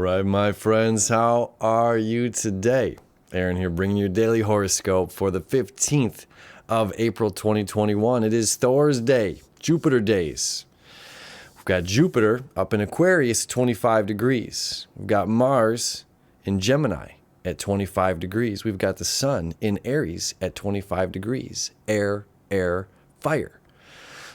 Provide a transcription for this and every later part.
right, my friends, how are you today? Aaron here, bringing your daily horoscope for the 15th of April 2021. It is Thor's Day, Jupiter days. We've got Jupiter up in Aquarius at 25 degrees. We've got Mars in Gemini at 25 degrees. We've got the Sun in Aries at 25 degrees. Air, fire.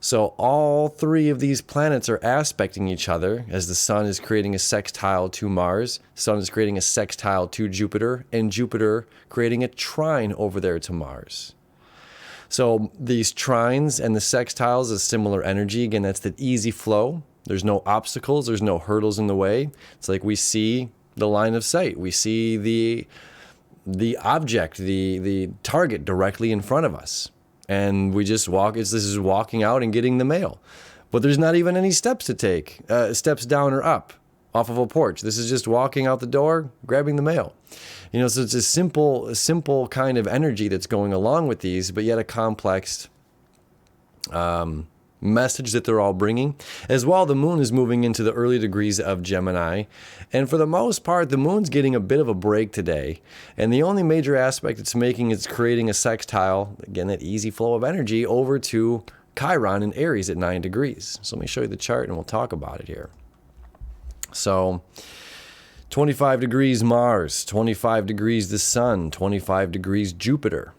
So all three of these planets are aspecting each other as the Sun is creating a sextile to Mars, Sun is creating a sextile to Jupiter, and Jupiter creating a trine over there to Mars. So these trines and the sextiles is similar energy. Again, that's the easy flow. There's no obstacles, there's no hurdles in the way. It's like we see the line of sight. We see the object, the target directly in front of us. And we just walk. This is walking out and getting the mail. But there's not even any steps to take, steps down or up off of a porch. This is just walking out the door, grabbing the mail. You know, so it's a simple kind of energy that's going along with these, but yet a complex message that they're all bringing. As well, the moon is moving into the early degrees of Gemini. And for the most part, the moon's getting a bit of a break today. And the only major aspect it's making is creating a sextile, again, that easy flow of energy over to Chiron in Aries at 9 degrees. So let me show you the chart and we'll talk about it here. So 25 degrees Mars, 25 degrees the Sun, 25 degrees Jupiter.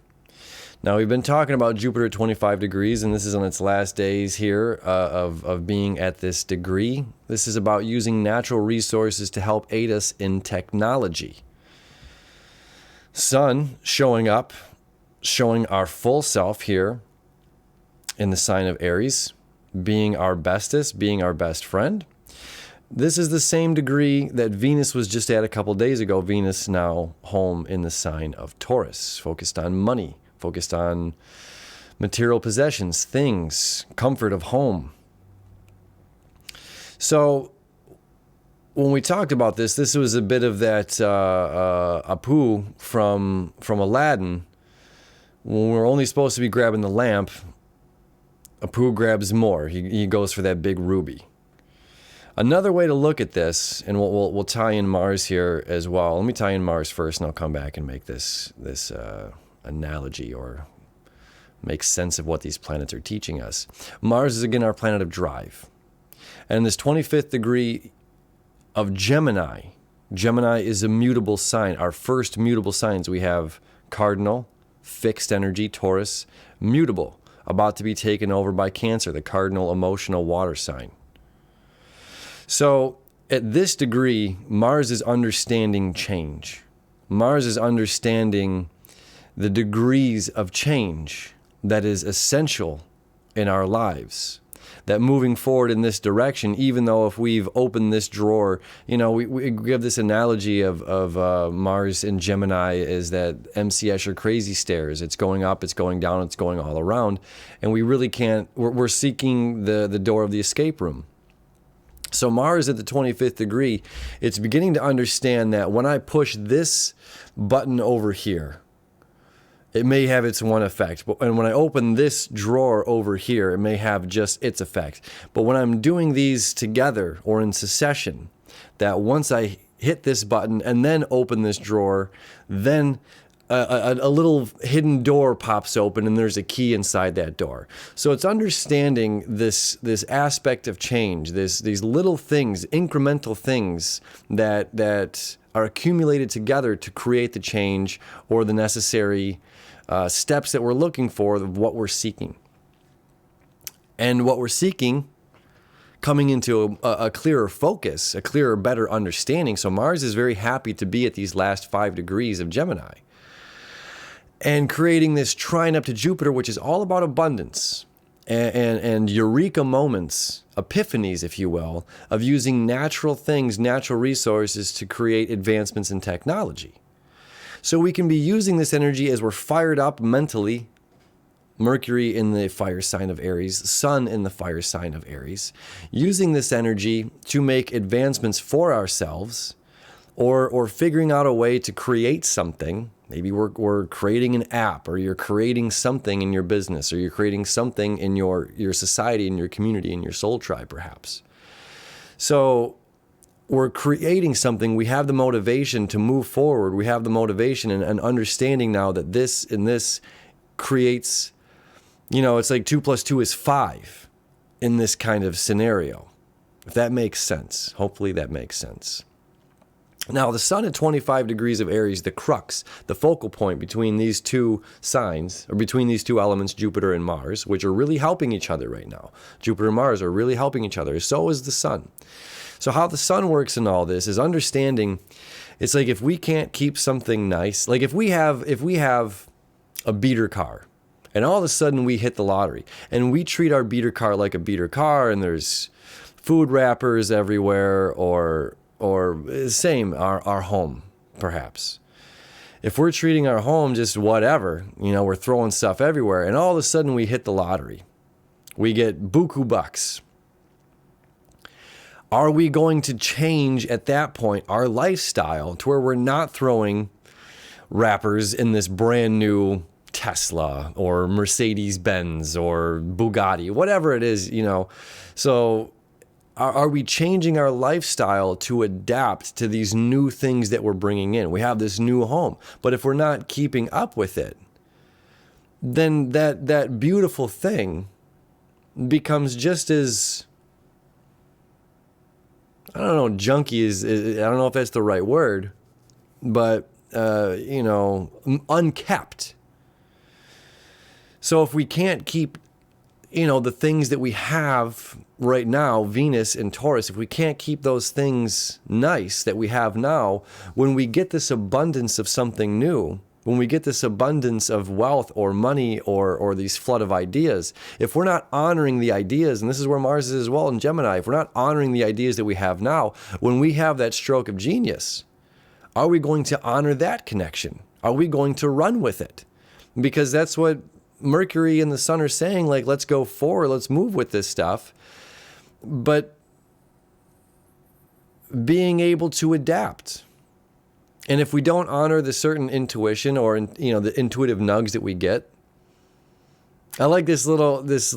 Now, we've been talking about Jupiter at 25 degrees, and this is on its last days here of being at this degree. This is about using natural resources to help aid us in technology. Sun showing up, showing our full self here in the sign of Aries, being our bestest, being our best friend. This is the same degree that Venus was just at a couple days ago. Venus now home in the sign of Taurus, focused on money, focused on material possessions, things, comfort of home. So when we talked about this was a bit of that Apu from Aladdin. When we're only supposed to be grabbing the lamp, Apu grabs more. He goes for that big ruby. Another way to look at this, and we'll tie in Mars here as well. Let me tie in Mars first, and I'll come back and make this analogy or make sense of what these planets are teaching us. Mars is again our planet of drive. And this 25th degree of Gemini, Gemini is a mutable sign. Our first mutable signs, we have cardinal, fixed energy, Taurus, mutable, about to be taken over by Cancer, the cardinal emotional water sign. So at this degree, Mars is understanding change. Mars is understanding the degrees of change that is essential in our lives. That moving forward in this direction, even though if we've opened this drawer, you know, we give this analogy of Mars in Gemini is that MC Escher crazy stairs. It's going up, it's going down, it's going all around. And we really can't, we're seeking the door of the escape room. So Mars at the 25th degree, it's beginning to understand that when I push this button over here, it may have its one effect. And when I open this drawer over here, it may have just its effect. But when I'm doing these together or in succession, that once I hit this button and then open this drawer, then a little hidden door pops open and there's a key inside that door. So it's understanding this aspect of change, these little things, incremental things that are accumulated together to create the change or the necessary steps that we're looking for of what we're seeking. And what we're seeking coming into a clearer focus, a clearer, better understanding. So Mars is very happy to be at these last 5 degrees of Gemini. And creating this trine up to Jupiter, which is all about abundance and eureka moments, epiphanies, if you will, of using natural things, natural resources to create advancements in technology. So we can be using this energy as we're fired up mentally. Mercury in the fire sign of Aries, Sun in the fire sign of Aries, using this energy to make advancements for ourselves or figuring out a way to create something. Maybe we're creating an app, or you're creating something in your business, or you're creating something in your society, in your community, in your soul tribe, perhaps. So we're creating something. We have the motivation to move forward. We have the motivation and understanding now that this and this creates, it's like 2 + 2 is 5 in this kind of scenario. If that makes sense. Hopefully that makes sense. Now, the sun at 25 degrees of Aries, the crux, the focal point between these two signs, or between these two elements, Jupiter and Mars, which are really helping each other right now. Jupiter and Mars are really helping each other. So is the sun. So how the sun works in all this is understanding, it's like if we can't keep something nice, like if we have a beater car, and all of a sudden we hit the lottery, and we treat our beater car like a beater car, and there's food wrappers everywhere, or same, our home, perhaps. If we're treating our home just whatever, we're throwing stuff everywhere, and all of a sudden we hit the lottery. We get buku bucks. Are we going to change at that point our lifestyle to where we're not throwing wrappers in this brand new Tesla or Mercedes-Benz or Bugatti, whatever it is, So are we changing our lifestyle to adapt to these new things that we're bringing in? We have this new home, but if we're not keeping up with it, then that beautiful thing becomes just as, I don't know, junky is, I don't know if that's the right word, but, unkept. So if we can't keep, the things that we have right now, Venus and Taurus, if we can't keep those things nice that we have now, when we get this abundance of something new, when we get this abundance of wealth or money or these flood of ideas, if we're not honoring the ideas, and this is where Mars is as well in Gemini, if we're not honoring the ideas that we have now, when we have that stroke of genius, are we going to honor that connection? Are we going to run with it? Because that's what Mercury and the sun are saying, like, let's go forward, let's move with this stuff. But being able to adapt. And if we don't honor the certain intuition or, the intuitive nugs that we get, I like this little, it's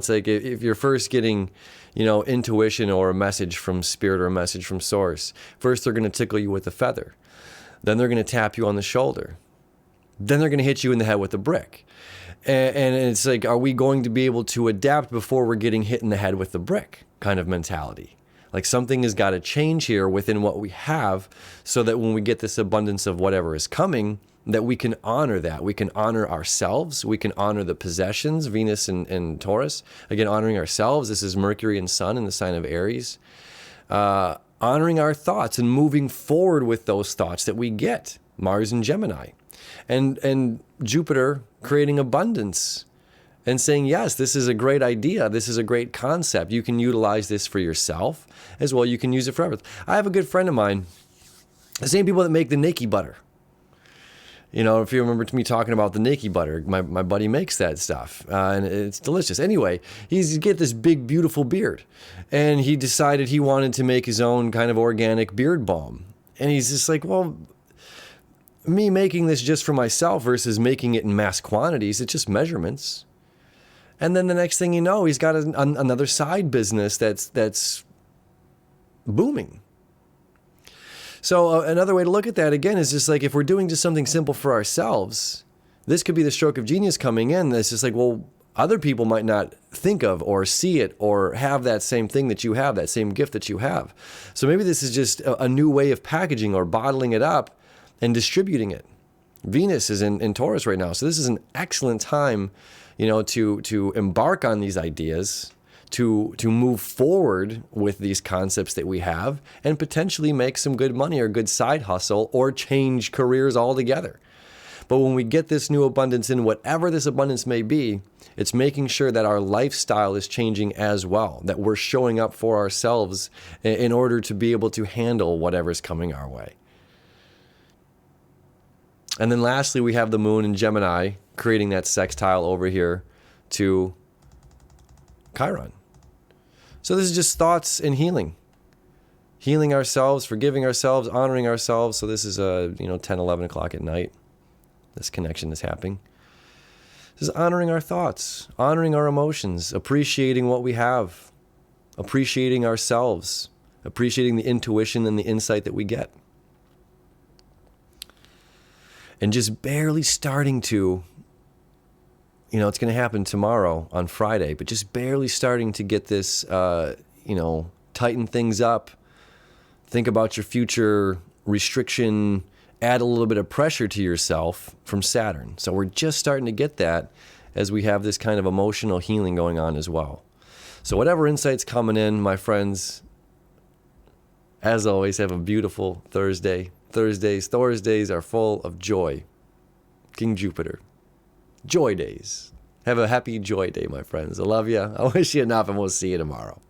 like if you're first getting, intuition or a message from spirit or a message from source, first they're going to tickle you with a feather. Then they're going to tap you on the shoulder. Then they're going to hit you in the head with a brick. And it's like, are we going to be able to adapt before we're getting hit in the head with the brick kind of mentality? Like something has got to change here within what we have so that when we get this abundance of whatever is coming, that we can honor that. We can honor ourselves. We can honor the possessions, Venus and Taurus. Again, honoring ourselves. This is Mercury and Sun in the sign of Aries. Honoring our thoughts and moving forward with those thoughts that we get, Mars and Gemini. And Jupiter creating abundance and saying, yes, this is a great idea. This is a great concept. You can utilize this for yourself as well. You can use it for everything. I have a good friend of mine, the same people that make the Nikki butter. If you remember me talking about the Nikki butter, my buddy makes that stuff, and it's delicious. Anyway, he's get this big, beautiful beard, and he decided he wanted to make his own kind of organic beard balm. And he's just like, well, me making this just for myself versus making it in mass quantities, it's just measurements. And then the next thing you know, he's got another side business that's booming. So another way to look at that, again, is just like if we're doing just something simple for ourselves, this could be the stroke of genius coming in. That's just like, well, other people might not think of or see it or have that same thing that you have, that same gift that you have. So maybe this is just a new way of packaging or bottling it up and distributing it. Venus is in Taurus right now. So this is an excellent time, to embark on these ideas, to move forward with these concepts that we have and potentially make some good money or good side hustle or change careers altogether. But when we get this new abundance in, whatever this abundance may be, it's making sure that our lifestyle is changing as well, that we're showing up for ourselves in order to be able to handle whatever's coming our way. And then lastly, we have the moon in Gemini creating that sextile over here to Chiron. So this is just thoughts and healing. Healing ourselves, forgiving ourselves, honoring ourselves. So this is 10, 11 o'clock at night. This connection is happening. This is honoring our thoughts, honoring our emotions, appreciating what we have, appreciating ourselves, appreciating the intuition and the insight that we get. And just barely starting to, it's going to happen tomorrow on Friday, but just barely starting to get this, tighten things up, think about your future restriction, add a little bit of pressure to yourself from Saturn. So we're just starting to get that as we have this kind of emotional healing going on as well. So whatever insight's coming in, my friends, as always, have a beautiful Thursday. Thursdays are full of joy. King Jupiter. Joy days. Have a happy joy day, my friends. I love you. I wish you enough, and we'll see you tomorrow.